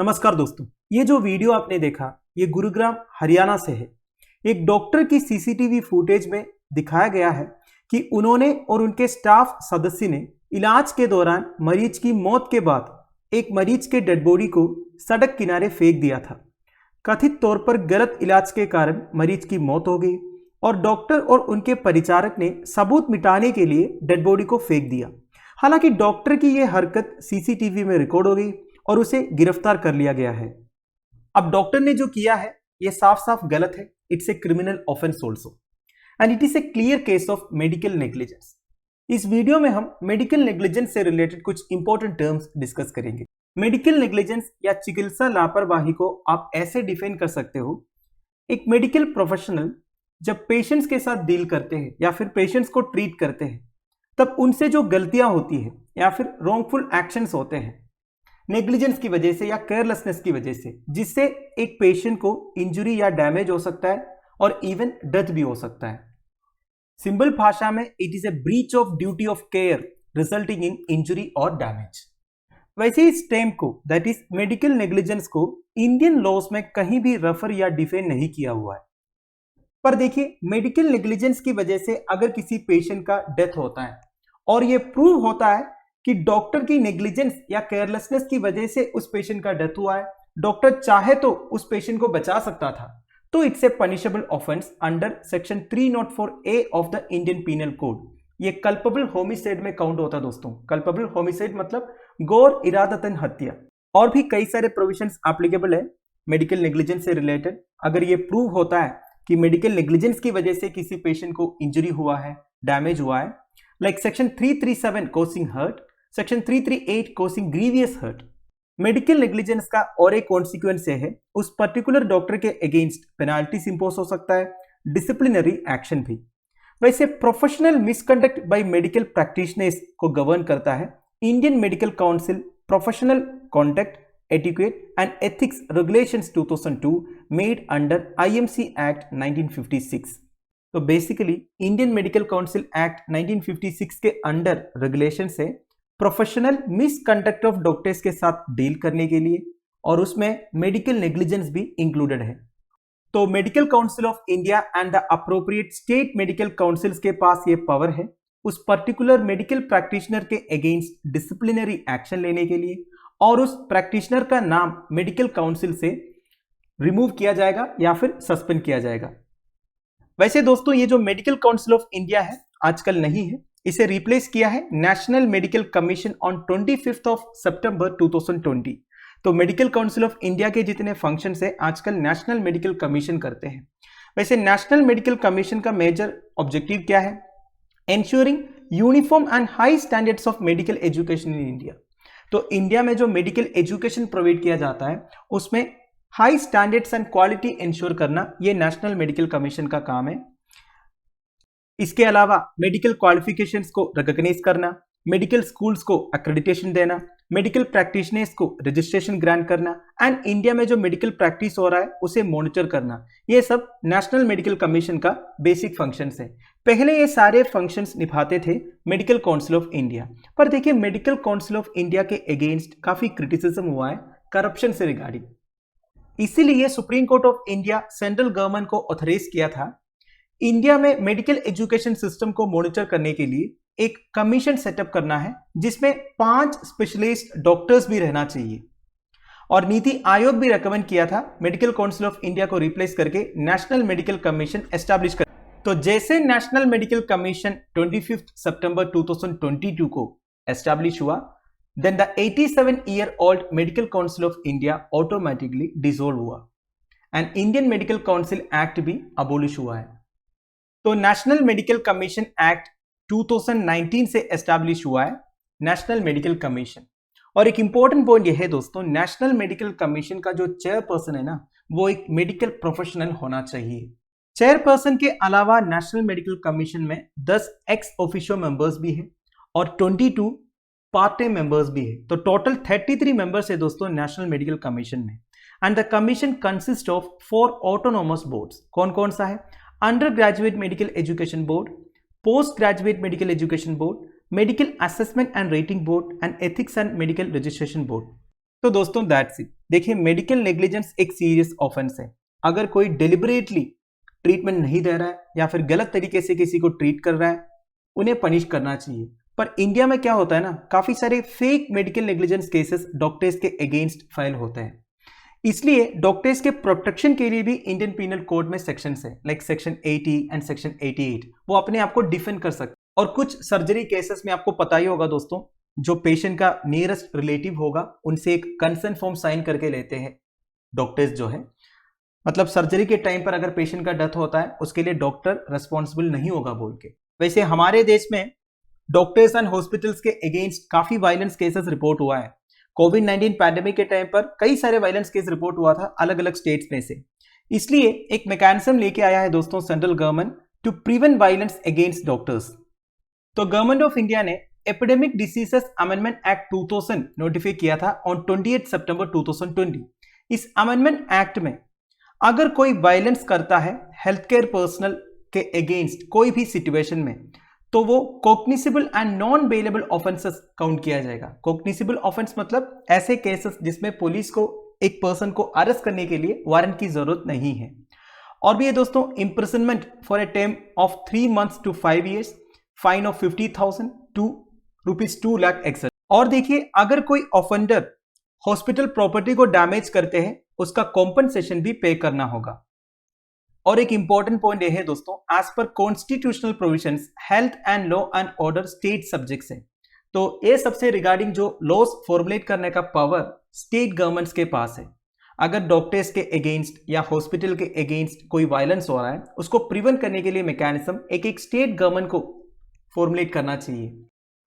नमस्कार दोस्तों, ये जो वीडियो आपने देखा ये गुरुग्राम हरियाणा से है। एक डॉक्टर की सीसीटीवी फुटेज में दिखाया गया है कि उन्होंने और उनके स्टाफ सदस्य ने इलाज के दौरान मरीज की मौत के बाद एक मरीज के डेड बॉडी को सड़क किनारे फेंक दिया था। कथित तौर पर गलत इलाज के कारण मरीज की मौत हो गई और डॉक्टर और उनके परिचारक ने सबूत मिटाने के लिए डेड बॉडी को फेंक दिया। हालांकि डॉक्टर की यह हरकत सीसीटीवी में रिकॉर्ड हो गई और उसे गिरफ्तार कर लिया गया है। अब डॉक्टर ने जो किया है यह साफ साफ गलत है। It's a criminal offence also and it is a clear case of medical negligence. इस वीडियो में हम मेडिकल नेग्लिजेंस से रिलेटेड कुछ इंपॉर्टेंट टर्म्स डिस्कस करेंगे। मेडिकल नेग्लिजेंस या चिकित्सा लापरवाही को आप ऐसे डिफाइन कर सकते हो, एक मेडिकल प्रोफेशनल जब पेशेंट्स के साथ डील करते हैं या फिर पेशेंट्स को ट्रीट करते हैं तब उनसे जो गलतियां होती है या फिर रॉन्गफुल एक्शंस होते हैं नेग्लिजेंस की वजह से या केयरलेसनेस की वजह से, जिससे एक पेशेंट को इंजरी या डैमेज हो सकता है और इवन डेथ भी हो सकता है। सिंपल भाषा में it is a breach of duty of care resulting in injury और डैमेज। वैसे इस टर्म को दैट इज मेडिकल नेग्लिजेंस को इंडियन लॉज में कहीं भी रेफर या डिफाइन नहीं किया हुआ है। पर देखिए, मेडिकल नेग्लिजेंस की वजह से अगर किसी पेशेंट का डेथ होता है और यह प्रूव होता है कि डॉक्टर की नेग्लिजेंस या केयरलेसनेस की वजह से उस पेशेंट का डेथ हुआ है, डॉक्टर चाहे तो उस पेशेंट को बचा सकता था, तो it's a punishable offence under section 304A of the Indian penal code. ये कल्पेबल होमिसाइड में काउंट होता है दोस्तों। कल्पेबल होमिसाइड मतलब गौर इरादतन हत्या। और भी कई सारे प्रोविजंस एप्लीकेबल है मेडिकल नेग्लिजेंस से रिलेटेड। अगर ये प्रूव होता है कि मेडिकल नेग्लिजेंस की वजह से किसी पेशेंट को इंजरी हुआ है, डैमेज हुआ है, like section 337 causing hurt, section 338 causing grievous hurt. Medical negligence का और एक कॉन्सिक्वेंस है उस पर्टिकुलर डॉक्टर के अगेंस्ट पेनाल्टीज इंपोज हो सकता है, डिसिप्लिनरी एक्शन भी। वैसे professional misconduct by medical practitioners को गवर्न करता है Indian Medical Council professional conduct etiquette and ethics regulations 2002 made under IMC Act 1956। तो basically Indian Medical Council Act 1956 के अंडर रेगुलेशन से प्रोफेशनल मिसकंडक्ट ऑफ डॉक्टर्स के साथ डील करने के लिए, और उसमें मेडिकल नेग्लिजेंस भी इंक्लूडेड है। तो medical Council of India and the appropriate state medical councils के पास ये पावर है उस पर्टिकुलर मेडिकल प्रैक्टिशनर के अगेंस्ट डिसिप्लिनरी एक्शन लेने के लिए, और उस प्रैक्टिशनर का नाम मेडिकल काउंसिल से रिमूव किया जाएगा या फिर सस्पेंड किया जाएगा। वैसे दोस्तों, ये जो मेडिकल काउंसिल ऑफ इंडिया है आजकल नहीं है, इसे रिप्लेस किया है नेशनल मेडिकल कमीशन ऑन 25 सितंबर 2020। तो मेडिकल काउंसिल ऑफ इंडिया के जितने फंक्शंस है आजकल नेशनल मेडिकल कमीशन करते हैं। वैसे नेशनल मेडिकल कमीशन का मेजर ऑब्जेक्टिव क्या है? Ensuring uniform and high standards of medical education in India. तो इंडिया में जो मेडिकल एजुकेशन प्रोवाइड किया जाता है उसमें high standards and quality ensure करना, ये नेशनल मेडिकल कमीशन का काम है। इसके अलावा मेडिकल क्वालिफिकेशंस को रिकॉग्नाइज करना, मेडिकल स्कूल्स को एक्रेडिटेशन देना, मेडिकल प्रैक्टिशनर्स को रजिस्ट्रेशन ग्रांट करना एंड इंडिया में जो मेडिकल प्रैक्टिस हो रहा है उसे मॉनिटर करना, ये सब नेशनल मेडिकल कमीशन का बेसिक फंक्शंस है। पहले ये सारे फंक्शंस निभाते थे मेडिकल काउंसिल ऑफ इंडिया। पर देखिए, मेडिकल काउंसिल ऑफ इंडिया के अगेंस्ट काफी क्रिटिसिज्म हुआ है करप्शन से रिगार्डिंग। इसीलिए supreme court of India central government को ऑथराइज किया था इंडिया में मेडिकल एजुकेशन सिस्टम को मॉनिटर करने के लिए एक कमीशन सेटअप करना है जिसमें 5 स्पेशलिस्ट डॉक्टर्स भी रहना चाहिए। और नीति आयोग भी रेकमेंड किया था मेडिकल काउंसिल ऑफ इंडिया को रिप्लेस करके नेशनल मेडिकल कमीशन एस्टैब्लिश कर। तो जैसे नेशनल मेडिकल कमीशन 25 सितंबर 2022 को एस्टैब्लिश हुआ, then the 87-year-old Medical Council of India automatically dissolve हुआ and Indian Medical Council Act भी अबोलिश हुआ है। तो नेशनल मेडिकल कमीशन एक्ट 2019 से एस्टैब्लिश हुआ है नेशनल मेडिकल कमीशन। और एक इंपॉर्टेंट पॉइंट यह है दोस्तों, नेशनल मेडिकल कमीशन का जो चेयरपर्सन है ना, वो एक मेडिकल प्रोफेशनल होना चाहिए। चेयरपर्सन के अलावा नेशनल मेडिकल कमीशन में 10 एक्स ऑफिशियो मेंबर्स भी है और 22 पार्ट टाइम मेंबर्स भी है। तो टोटल 33 मेंबर्स है दोस्तों नेशनल मेडिकल कमीशन में। And the commission consist of 4 autonomous boards. कौन कौन सा है? Under graduate medical education board, post graduate medical education board, medical assessment and rating board and ethics and medical registration board. तो दोस्तों that's it. देखिए, medical negligence एक serious offence है। अगर कोई डिलिबरेटली ट्रीटमेंट नहीं दे रहा है या फिर गलत तरीके से किसी को ट्रीट कर रहा है, उन्हें पनिश करना चाहिए। पर इंडिया में क्या होता है ना, काफी सारे fake medical negligence cases doctors के अगेंस्ट फाइल होते हैं। इसलिए डॉक्टर्स के प्रोटेक्शन के लिए भी इंडियन पीनल कोड में सेक्शंस है, लाइक सेक्शन 80 एंड सेक्शन 88, वो अपने आप को डिफेंड कर सकते हैं। और कुछ सर्जरी केसेस में आपको पता ही होगा दोस्तों, जो पेशेंट का नियरेस्ट रिलेटिव होगा उनसे एक कंसर्न फॉर्म साइन करके लेते हैं डॉक्टर्स जो है। मतलब सर्जरी के टाइम पर अगर पेशेंट का डेथ होता है, उसके लिए डॉक्टर रेस्पॉन्सिबल नहीं होगा बोल के। वैसे हमारे देश में डॉक्टर्स एंड हॉस्पिटल्स के अगेंस्ट काफी वायलेंस केसेस रिपोर्ट हुआ है। कोविड-19 पैंडेमिक के टाइम पर कई सारे वायलेंस केस रिपोर्ट हुआ था अलग अलग स्टेट्स में से। इसलिए एक मैकेनिज्म लेके आया है दोस्तों central government to prevent violence against doctors. तो गवर्नमेंट ऑफ इंडिया ने epidemic diseases amendment act 2000 notify किया था ऑन 28 सितंबर 2020। इस अमेंडमेंट एक्ट में अगर कोई वायलेंस करता है हेल्थ केयर पर्सनल के अगेंस्ट कोई भी सिचुएशन में, तो वो cognizable and non bailable offences count किया जाएगा। कॉग्निसेबल ऑफेंस मतलब ऐसे केसेस जिसमें पुलिस को एक पर्सन को अरेस्ट करने के लिए वारंट की जरूरत नहीं है। और भी है दोस्तों, imprisonment for a term of 3 months to 5 years, fine of 50,000 to ₹2 lakh excess. और देखिए, अगर कोई ऑफेंडर हॉस्पिटल प्रॉपर्टी को डैमेज करते हैं, उसका कॉम्पनसेशन भी पे करना होगा। और एक इंपॉर्टेंट पॉइंट यह है दोस्तों, as per constitutional provisions health and law and order state subjects है। तो ये सबसे रिगार्डिंग जो लॉज फॉर्मुलेट करने का पावर स्टेट गवर्नमेंट्स के पास है। अगर डॉक्टर्स के अगेंस्ट या हॉस्पिटल के अगेंस्ट कोई वायलेंस हो रहा है, उसको प्रिवेंट करने के लिए मैकेनिज्म एक स्टेट गवर्नमेंट को फॉर्मुलेट करना चाहिए।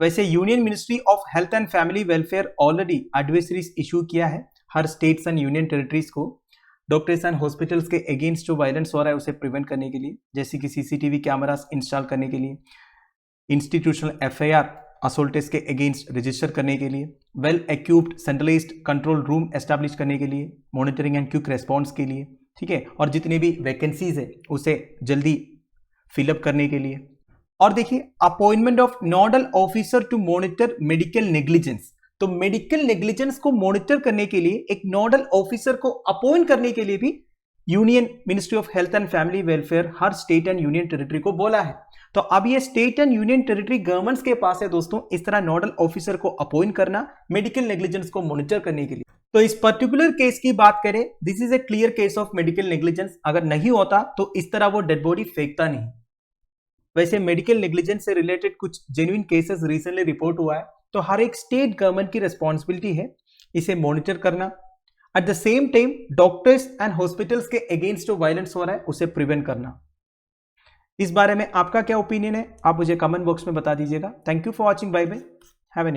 वैसे union ministry of health and family welfare already advisories issue किया है हर स्टेट्स एंड यूनियन टेरिटरीज को डॉक्टर्स एंड हॉस्पिटल्स के अगेंस्ट जो वायलेंस हो रहा है उसे प्रिवेंट करने के लिए, जैसे कि सीसीटीवी कैमरास इंस्टॉल करने के लिए, इंस्टीट्यूशनल एफआईआर असोल्टेस के अगेंस्ट रजिस्टर करने के लिए, well equipped centralised control room establish करने के लिए, मॉनिटरिंग एंड क्विक रेस्पॉन्स के लिए, ठीक है, और जितनी भी वैकेंसीज है उसे जल्दी फिलअप करने के लिए। और देखिए, appointment of nodal officer to monitor medical negligence. तो मेडिकल नेग्लिजेंस को मॉनिटर करने के लिए एक नोडल ऑफिसर को अपॉइंट करने के लिए भी union ministry of health and family welfare her state and union territory को बोला है। तो अब ये state and union territory governments के पास है दोस्तों इस तरह नोडल ऑफिसर को अपॉइंट करना मेडिकल नेग्लिजेंस को मॉनिटर करने के लिए। तो इस पर्टिकुलर केस की बात करें, this is a clear case of medical negligence. अगर नहीं होता तो इस तरह वो डेड बॉडी फेंकता नहीं। वैसे मेडिकल नेग्लिजेंस से रिलेटेड कुछ जेन्युइन केसेस रिसेंटली रिपोर्ट हुआ है, तो हर एक स्टेट गवर्नमेंट की रिस्पॉन्सिबिलिटी है इसे मॉनिटर करना। At the same time doctors and hospitals के अगेंस्ट जो वायलेंस हो रहा है उसे प्रिवेंट करना। इस बारे में आपका क्या ओपिनियन है, आप मुझे कमेंट बॉक्स में बता दीजिएगा। Thank you for watching, bye bye, have a nice day.